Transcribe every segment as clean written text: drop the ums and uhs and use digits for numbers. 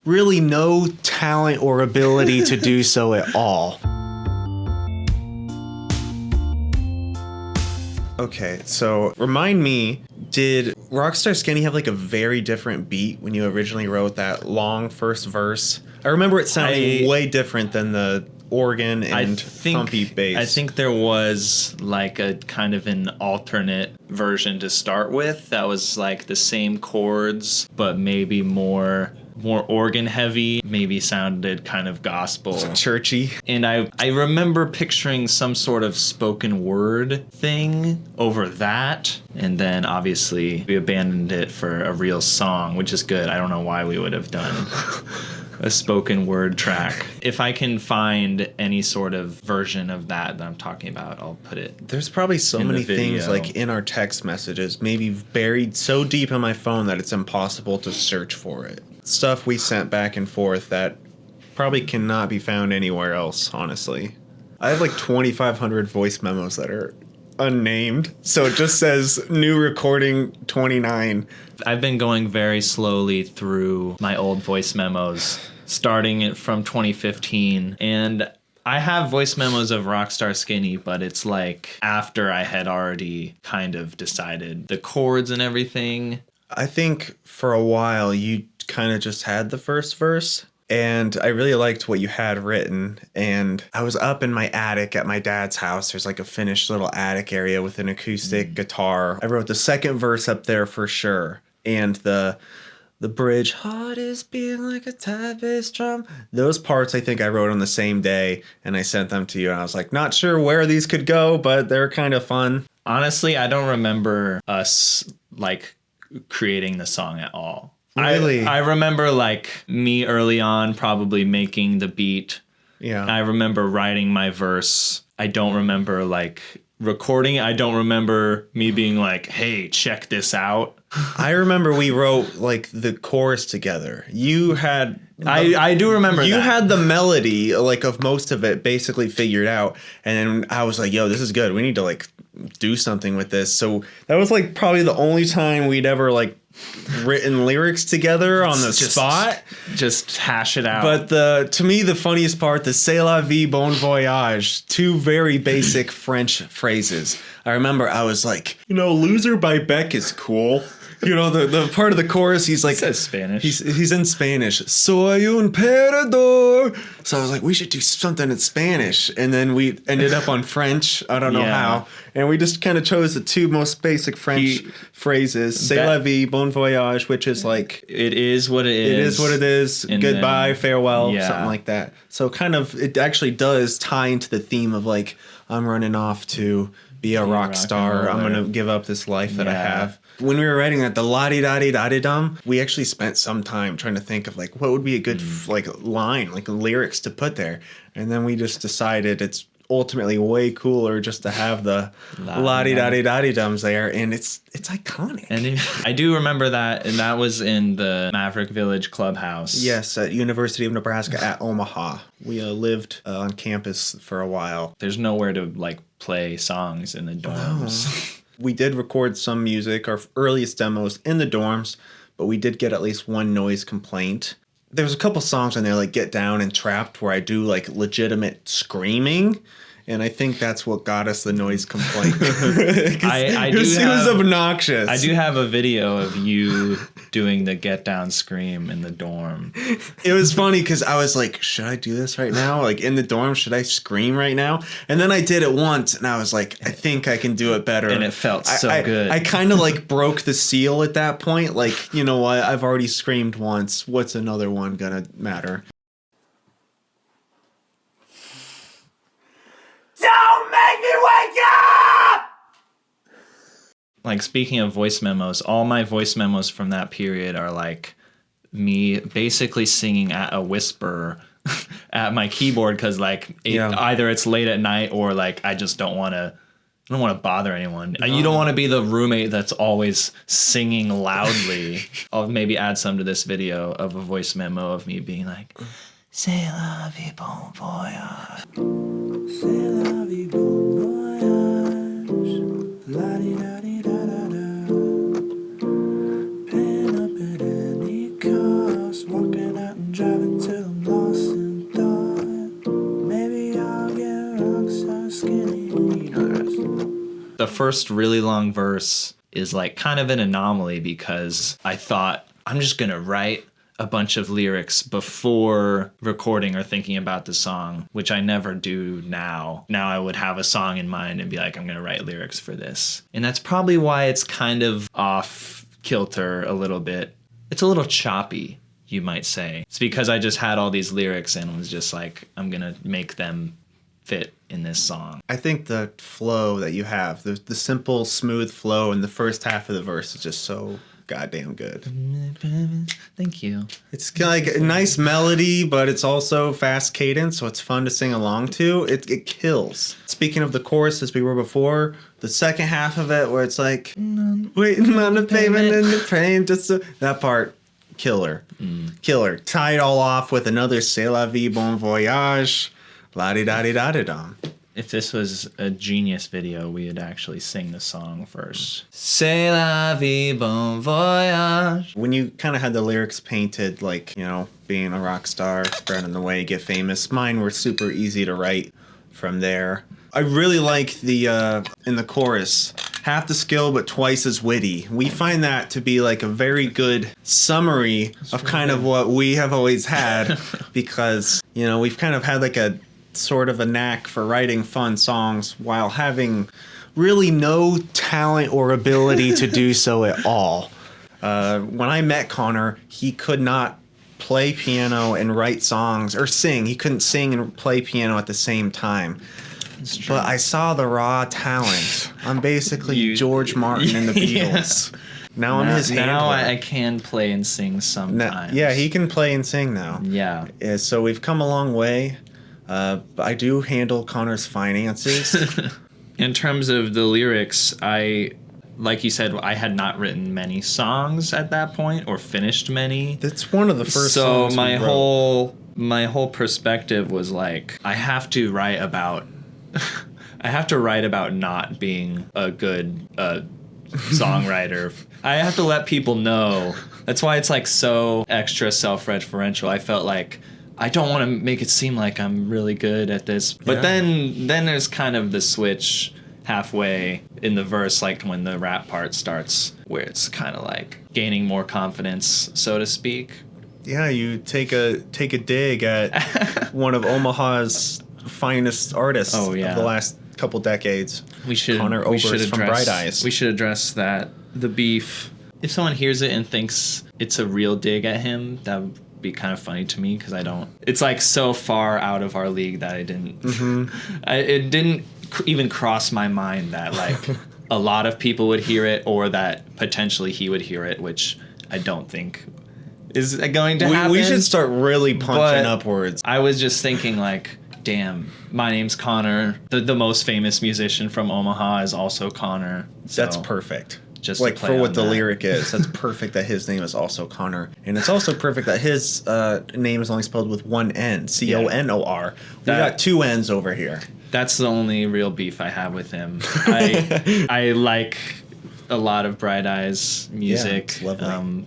really no talent or ability to do so at all. Okay, so remind me, did Rockstar Skinny have like a very different beat when you originally wrote that long first verse? I remember it sounding way different than the organ and thumpy bass. I think there was like a kind of an alternate version to start with that was like the same chords, but maybe more organ heavy, maybe sounded kind of gospel, churchy. And I remember picturing some sort of spoken word thing over that, and then obviously we abandoned it for a real song, which is good. I don't know why we would have done a spoken word track. If I can find any sort of version of that I'm talking about, I'll put it. There's probably so many things like in our text messages, maybe buried so deep in my phone that it's impossible to search for it. Stuff we sent back and forth that probably cannot be found anywhere else, honestly. I have like 2,500 voice memos that are unnamed, so it just says new recording 29. I've been going very slowly through my old voice memos, starting it from 2015, and I have voice memos of Rockstar Skinny, but it's like after I had already kind of decided the chords and everything. I think for a while you kind of just had the first verse, and I really liked what you had written. And I was up in my attic at my dad's house. There's like a finished little attic area with an acoustic guitar. I wrote the second verse up there for sure, and the bridge, heart is beating like a tight bass drum. Those parts I think I wrote on the same day, and I sent them to you, and I was like, not sure where these could go, but they're kind of fun. Honestly, I don't remember us like creating the song at all. Really? I remember like me early on probably making the beat. Yeah. I remember writing my verse. I don't remember like recording. I don't remember me being like, hey, check this out. I remember we wrote like the chorus together. You had I do remember you that. had the melody like of most of it basically figured out, and then I was like, yo, this is good. We need to like do something with this. So that was like probably the only time we'd ever like written lyrics together on the spot. Just hash it out. But to me the funniest part, the C'est la vie, bon voyage, two very basic French phrases. I remember I was like, you know, Loser by Beck is cool. You know, the part of the chorus, he's like... He says Spanish. He's in Spanish. Soy un perdedor. So I was like, we should do something in Spanish. And then we ended up on French. I don't know how. And we just kind of chose the two most basic French phrases. C'est la vie, bon voyage, which is like... It is what it is. It is what it is. Goodbye, farewell, something like that. So kind of, it actually does tie into the theme of like, I'm running off to be a rock star. I'm going to give up this life that I have. When we were writing that, the la-di-da-di-da-di-dum, we actually spent some time trying to think of like what would be a good like line, like lyrics to put there. And then we just decided it's ultimately way cooler just to have the la-di-da-di-da-di-dums there, and it's iconic. And I do remember that, and that was in the Maverick Village Clubhouse. Yes, at University of Nebraska at Omaha. We lived on campus for a while. There's nowhere to like play songs in the dorms. Oh. We did record some music, our earliest demos, in the dorms, but we did get at least one noise complaint. There's a couple songs on there, like Get Down and Trapped, where I do like legitimate screaming, and I think that's what got us the noise complaint. It was obnoxious. I do have a video of you doing the Get Down scream in the dorm. It was funny because I was like, should I do this right now? Like in the dorm, should I scream right now? And then I did it once, and I was like, I think I can do it better. And it felt so good. I kind of like broke the seal at that point. Like, you know what? I've already screamed once. What's another one gonna matter? Don't make me wake up! Like, speaking of voice memos, all my voice memos from that period are like me basically singing at a whisper at my keyboard because like either it's late at night or like I just don't want to bother anyone. No. You don't want to be the roommate that's always singing loudly. I'll maybe add some to this video of a voice memo of me being like, C'est la vie, bon voyage. C'est la vie, bon voyage. La-di-da-di-da-da-da. Pin up at any cost. Walking out and driving till I'm lost in thought. Maybe I'll get rockstar skinny. You know the rest. The first really long verse is like kind of an anomaly because I thought I'm just going to write a bunch of lyrics before recording or thinking about the song, which I never do now. Now I would have a song in mind and be like, I'm going to write lyrics for this. And that's probably why it's kind of off kilter a little bit. It's a little choppy, you might say. It's because I just had all these lyrics and was just like, I'm going to make them fit in this song. I think the flow that you have, the simple, smooth flow in the first half of the verse is just so goddamn good. Thank you. It's like a nice melody, but it's also fast cadence, so it's fun to sing along to. It kills. Speaking of the chorus, as we were before, the second half of it, where it's like waiting on the pavement and the pain, that part, killer, killer. Tie it all off with another "C'est la vie, bon voyage," la di da di da di dum. If this was a Genius video, we would actually sing the song first. C'est la vie, bon voyage. When you kind of had the lyrics painted, like, you know, being a rock star, spreading the way, get famous, mine were super easy to write from there. I really like the, in the chorus, half the skill but twice as witty. We find that to be like a very good summary of kind of what we have always had because, you know, we've kind of had like a sort of a knack for writing fun songs while having really no talent or ability to do so at all. When I met Conor, he could not play piano and write songs or sing. He couldn't sing and play piano at the same time. But I saw the raw talent. I'm basically George Martin and the Beatles. Yeah. Now I'm his handler. Now I can play and sing sometimes. Yeah, he can play and sing now. Yeah. So we've come a long way. I do handle Conor's finances. In terms of the lyrics, like you said, I had not written many songs at that point or finished many. That's one of the first songs my whole perspective was like, I have to write about not being a good songwriter. I have to let people know. That's why it's like so extra self-referential. I felt like I don't want to make it seem like I'm really good at this. But then there's kind of the switch halfway in the verse, like when the rap part starts, where it's kind of like gaining more confidence, so to speak. Yeah, you take a dig at one of Omaha's finest artists of the last couple decades. Conor Oberst from Bright Eyes. We should address that. The beef. If someone hears it and thinks it's a real dig at him, that would be kind of funny to me because I don't. It's like so far out of our league that I didn't. It didn't even cross my mind that like a lot of people would hear it or that potentially he would hear it, which I don't think is going to happen. We should start really punching upwards. I was just thinking like, damn, my name's Conor. The most famous musician from Omaha is also Conor. So that's perfect. Just like for what the lyric is, that's perfect that his name is also Conor, and it's also perfect that his name is only spelled with one N, Conor. We got two N's over here. That's the only real beef I have with him. I like a lot of Bright Eyes music. Yeah, it's lovely.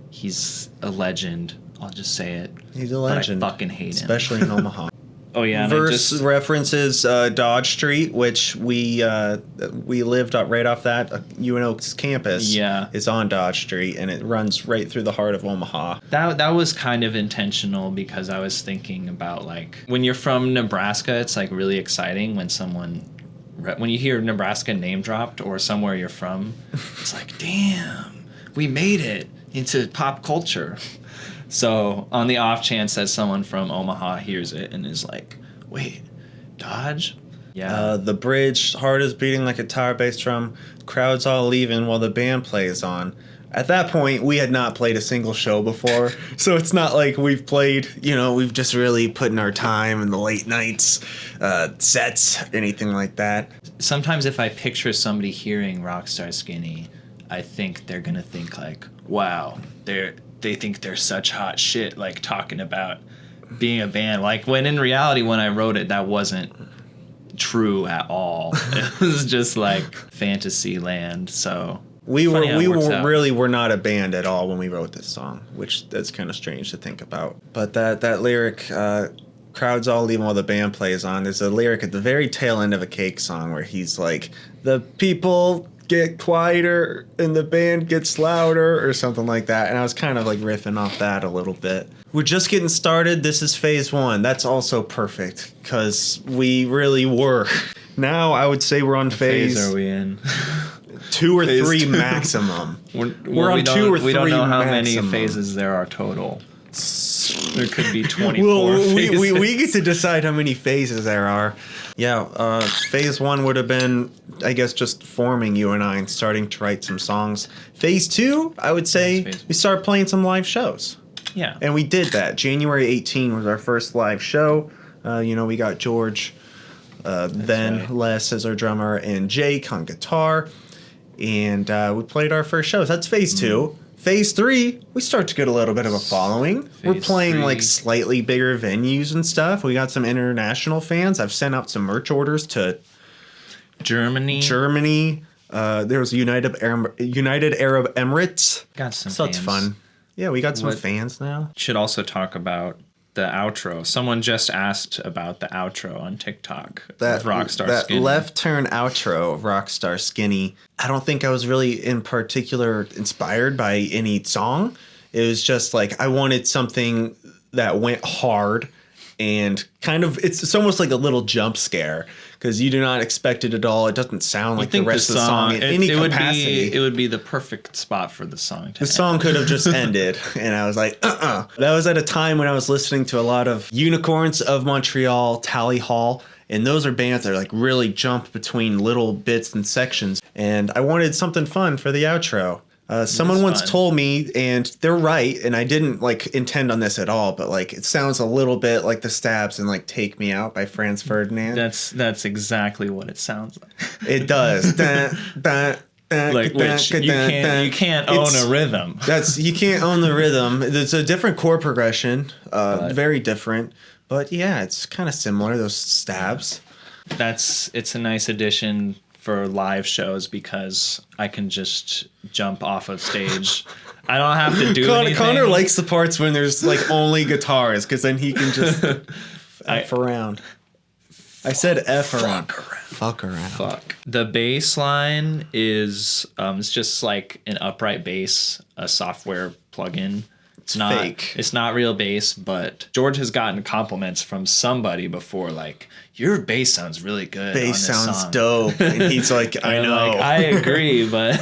He's a legend. I'll just say it. He's a legend. But I fucking hate him, especially in Omaha. Oh yeah, verse references Dodge Street, which we lived right off that UNO's campus. Yeah, it's on Dodge Street, and it runs right through the heart of Omaha. That was kind of intentional because I was thinking about like when you're from Nebraska, it's like really exciting when you hear Nebraska name dropped or somewhere you're from. It's like, damn, we made it into pop culture. So on the off chance that someone from Omaha hears it and is like, wait, Dodge? Yeah. The bridge, heart is beating like a tire bass drum. Crowd's all leaving while the band plays on. At that point, we had not played a single show before. So it's not like we've played, we've just really put in our time in the late nights, sets, anything like that. Sometimes if I picture somebody hearing Rockstar Skinny, I think they're going to think like, wow, they think they're such hot shit, like talking about being a band. Like when in reality, when I wrote it, that wasn't true at all. It was just like fantasy land. So We Funny how it works out. were not a band at all when we wrote this song, which that's kind of strange to think about. But that lyric, crowds all leave while the band plays on. There's a lyric at the very tail end of a Cake song where he's like, the people get quieter and the band gets louder or something like that. And I was kind of like riffing off that a little bit. We're just getting started. This is phase 1. That's also perfect because we really were. Now I would say we're on phase are we in? 2 or 3 maximum. We're on 2 or 3 We don't know how many phases there are total. There could be 24 phases. We get to decide how many phases there are. Yeah, phase 1 would have been, I guess, just forming you and I and starting to write some songs. Phase 2, I would say, we start playing some live shows. Yeah. And we did that. January 18 was our first live show. We got George, then right. Les as our drummer, and Jake on guitar. And we played our first shows. That's phase 2. Phase 3, we start to get a little bit of a following. We're playing like slightly bigger venues and stuff. We got some international fans. I've sent out some merch orders to Germany. There was United Arab Emirates. Got some so fans. It's fun. Yeah, we got some fans now. Should also talk about the outro. Someone just asked about the outro on TikTok of Rockstar Skinny. That left turn outro of Rockstar Skinny. I don't think I was really in particular inspired by any song. It was just like I wanted something that went hard and kind of it's almost like a little jump scare because you do not expect it at all. It doesn't sound like the rest of the song in any capacity. It would be the perfect spot for the song. The song could have just ended, and I was like, That was at a time when I was listening to a lot of Unicorns of Montreal, Tally Hall, and those are bands that like really jump between little bits and sections. And I wanted something fun for the outro. Someone once told me, and they're right, and I didn't like intend on this at all, but like it sounds a little bit like the Stabs and like "Take Me Out" by Franz Ferdinand. That's exactly what it sounds like. It does. Like which you can't own a rhythm. You can't own the rhythm. It's a different chord progression, very different. But yeah, it's kind of similar. Those Stabs. It's a nice addition for live shows because I can just jump off of stage. I don't have to do anything. Connor likes the parts when there's like only guitars because then he can just F around. I said F around. Fuck around. Fuck. The bass line is it's just like an upright bass, a software plugin. It's not fake. It's not real bass, but George has gotten compliments from somebody before, like, your bass sounds really good. Bass sounds dope. And he's like, I know. Like, I agree, but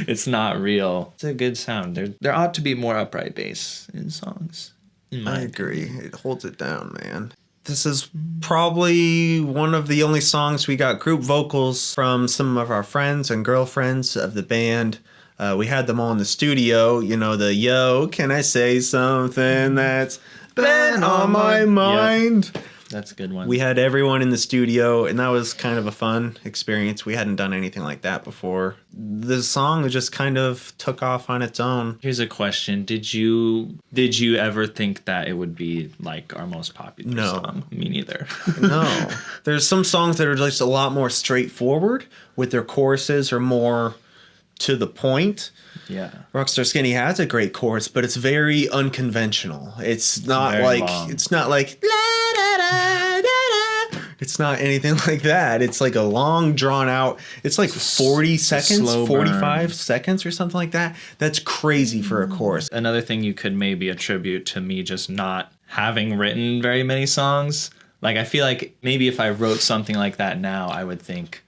it's not real. It's a good sound. There ought to be more upright bass in songs. I agree. It holds it down, man. This is probably one of the only songs we got group vocals from some of our friends and girlfriends of the band. We had them all in the studio, the yo, can I say something that's been on my mind? Yep. That's a good one. We had everyone in the studio, and that was kind of a fun experience. We hadn't done anything like that before. The song just kind of took off on its own. Here's a question. Did you ever think that it would be like our most popular song? Me neither. No. There's some songs that are just a lot more straightforward with their choruses are more to the point. Yeah. Rockstar Skinny has a great chorus, but it's very unconventional. It's not like long. It's not like la, da, da, da, da. It's not anything like that. It's like a long drawn out. It's like 40 seconds, 45 seconds or something like that. That's crazy for a chorus. Another thing you could maybe attribute to me just not having written very many songs. Like I feel like maybe if I wrote something like that now, I would think,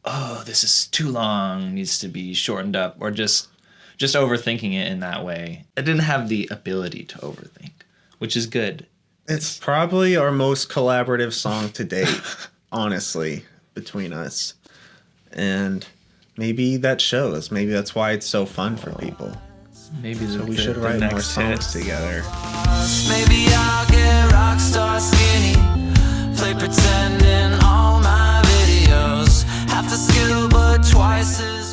oh, this is too long, needs to be shortened up, or just overthinking it in that way. I didn't have the ability to overthink, which is good. It's probably our most collaborative song to date, honestly, between us. And maybe that shows. Maybe that's why it's so fun for people. Maybe so we should write more songs together. Maybe I'll get Rockstar Skinny, play pretend in all my videos. Half the skill, but twice as